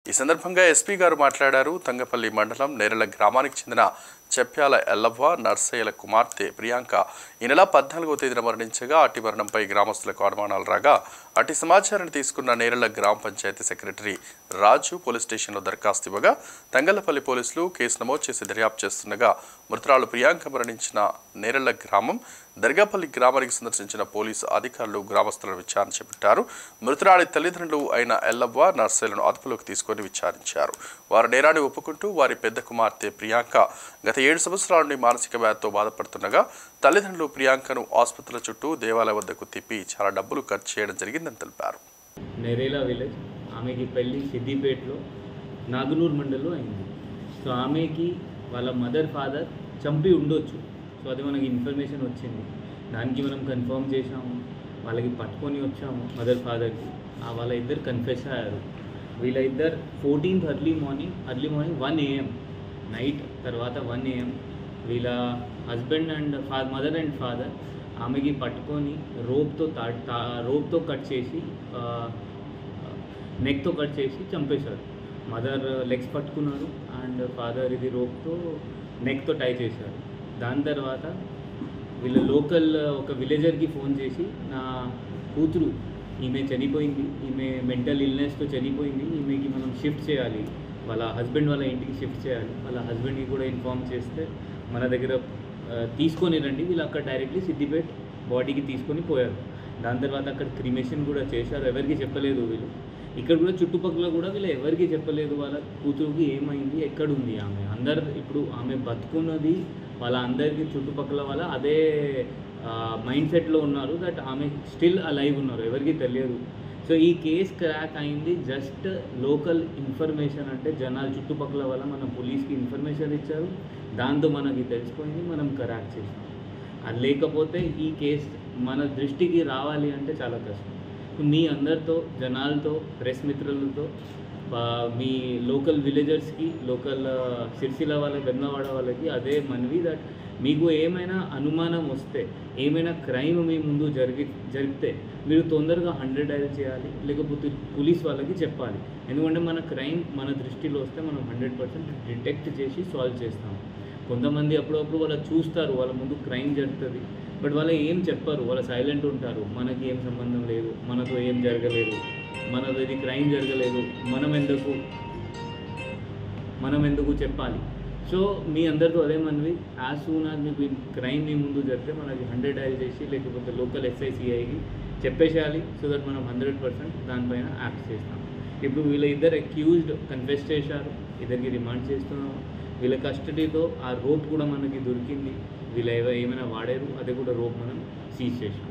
ఈ సందర్భంగా ఎస్పీ గారు మాట్లాడారు. తంగపల్లి మండలం నేరల గ్రామానికి చెందిన చెప్యాల ఎల్లవ్వ నర్సయ్యల కుమార్తె ప్రియాంక ఈ నెల 14వ తేదీన మరణించగా అట్టి మరణంపై గ్రామస్తులకు అనుమానాలు రాగా అట్టి సమాచారాన్ని తీసుకున్న నేరల గ్రామ పంచాయతీ సెక్రటరీ రాజు పోలీస్ స్టేషన్లో దరఖాస్తు ఇవ్వగా తంగళ్లపల్లి పోలీసులు కేసు నమోదు చేసి దర్యాప్తు చేస్తుండగా మృతురాలు ప్రియాంక మరణించిన నేరల గ్రామం దర్గాపల్లి గ్రామానికి సందర్శించిన పోలీసు అధికారులు గ్రామస్తులను విచారణ చేపట్టారు. మృతురాలి తల్లిదండ్రులు అయిన ఎల్లవ్వ నర్సయ్యలను అదుపులోకి తీసుకొని విచారించారు. వారు నేరాన్ని ఒప్పుకుంటూ వారి పెద్ద కుమార్తె ప్రియాంక గత 7 సంవత్సరాల నుండి మానసిక వ్యాధితో బాధపడుతుండగా తల్లిదండ్రులు ప్రియాంకను ఆసుపత్రుల చుట్టూ దేవాలయ వద్దకు తిప్పి చాలా డబ్బులు ఖర్చు చేయడం జరిగిందని తెలిపారు. నేరేలా విలేజ్ ఆమెకి పెళ్లి సిద్దిపేటలో నాగునూరు మండలంలో అయింది. సో ఆమెకి వాళ్ళ మదర్ ఫాదర్ చంపి ఉండొచ్చు. సో అది మనకి ఇన్ఫర్మేషన్ వచ్చింది. దానికి మనం కన్ఫర్మ్ చేసాము, వాళ్ళకి పట్టుకొని వచ్చాము మదర్ ఫాదర్కి. వాళ్ళ ఇద్దరు కన్ఫెస్ అయ్యారు. వీళ్ళ ఇద్దరు 14th early morning 1 AM night తర్వాత 1 AM వీళ్ళ husband and mother and father ఆమెకి పట్టుకొని రోప్తో కట్ చేసి నెక్తో కట్ చేసి చంపేశారు. మదర్ లెగ్స్ పట్టుకున్నారు అండ్ ఫాదర్ ఇది రోప్తో నెక్తో టై చేశారు. దాని తర్వాత వీళ్ళ లోకల్ ఒక విలేజర్కి ఫోన్ చేసి నా కూతురు ఈమె చనిపోయింది, ఈమె మెంటల్ ఇల్నెస్తో చనిపోయింది, ఈమెకి మనం షిఫ్ట్ చేయాలి, వాళ్ళ హస్బెండ్ వాళ్ళ ఇంటికి షిఫ్ట్ చేయాలి, వాళ్ళ హస్బెండ్కి కూడా ఇన్ఫార్మ్ చేస్తే మన దగ్గర తీసుకొని రండి. వీళ్ళు అక్కడ డైరెక్ట్లీ సిద్దిపేట బాడీకి తీసుకొని పోయారు. దాని తర్వాత అక్కడ క్రిమేషన్ కూడా చేశారు. ఎవరికి చెప్పలేదు వీళ్ళు. ఇక్కడ కూడా చుట్టుపక్కల కూడా వీళ్ళు ఎవరికి చెప్పలేదు వాళ్ళ కూతురుకి ఏమైంది, ఎక్కడుంది ఆమె. అందరు ఇప్పుడు ఆమె బతుకున్నది వాళ్ళ అందరికీ చుట్టుపక్కల వాళ్ళ అదే మైండ్ సెట్లో ఉన్నారు దట్ ఆమె స్టిల్ అలైవ్ ఉన్నారు, ఎవరికి తెలియదు. సో ఈ కేస్ క్రాక్ అయింది జస్ట్ లోకల్ ఇన్ఫర్మేషన్, అంటే జనాలు చుట్టుపక్కల వల్ల మనం పోలీస్కి ఇన్ఫర్మేషన్ ఇచ్చారు, దాంతో మనకి తెలిసిపోయింది, మనం క్రాక్ చేసాం. అది లేకపోతే ఈ కేస్ మన దృష్టికి రావాలి అంటే చాలా కష్టం. మీ అందరితో జనాలతో ప్రెస్ మిత్రులతో మీ లోకల్ విలేజర్స్కి లోకల్ సిరిసిల్ల వాళ్ళకి వెన్నవాడ వాళ్ళకి అదే మనవి దట్ మీకు ఏమైనా అనుమానం వస్తే ఏమైనా క్రైమ్ మీ ముందు జరిగితే మీరు తొందరగా 100 డయల్ చేయాలి, లేకపోతే పోలీస్ వాళ్ళకి చెప్పాలి. ఎందుకంటే మన క్రైమ్ మన దృష్టిలో వస్తే మనం 100% డిటెక్ట్ చేసి సాల్వ్ చేస్తాం. కొంతమంది అప్పుడప్పుడు వాళ్ళు చూస్తారు, వాళ్ళ ముందు క్రైమ్ జరుగుతుంది, బట్ వాళ్ళు ఏం చెప్పరు, వాళ్ళు సైలెంట్ ఉంటారు. మనకి ఏం సంబంధం లేదు, మనతో ఏం జరగలేదు, మనది ఇది క్రైమ్ జరగలేదు, మనం ఎందుకు చెప్పాలి. సో మీ అందరితో అదే మనవి, యాజ్ సూన్ యాజ్ మీకు క్రైమ్ మీ ముందు జరిగితే మనకి 100 డయల్ చేసి లేకపోతే లోకల్ SICIకి చెప్పేసేయాలి. సో దట్ మనం 100% దానిపైన యాక్ట్ చేస్తాం. ఇప్పుడు వీళ్ళ ఇద్దరు అక్యూజ్డ్ కన్ఫెస్ చేశారు, ఇద్దరికి రిమాండ్ చేస్తున్నాము. వీళ్ళ కస్టడీతో ఆ రోప్ కూడా మనకి దొరికింది, వీళ్ళు ఏమైనా వాడారు, అదే కూడా రోప్ మనం సీజ్ చేసాం.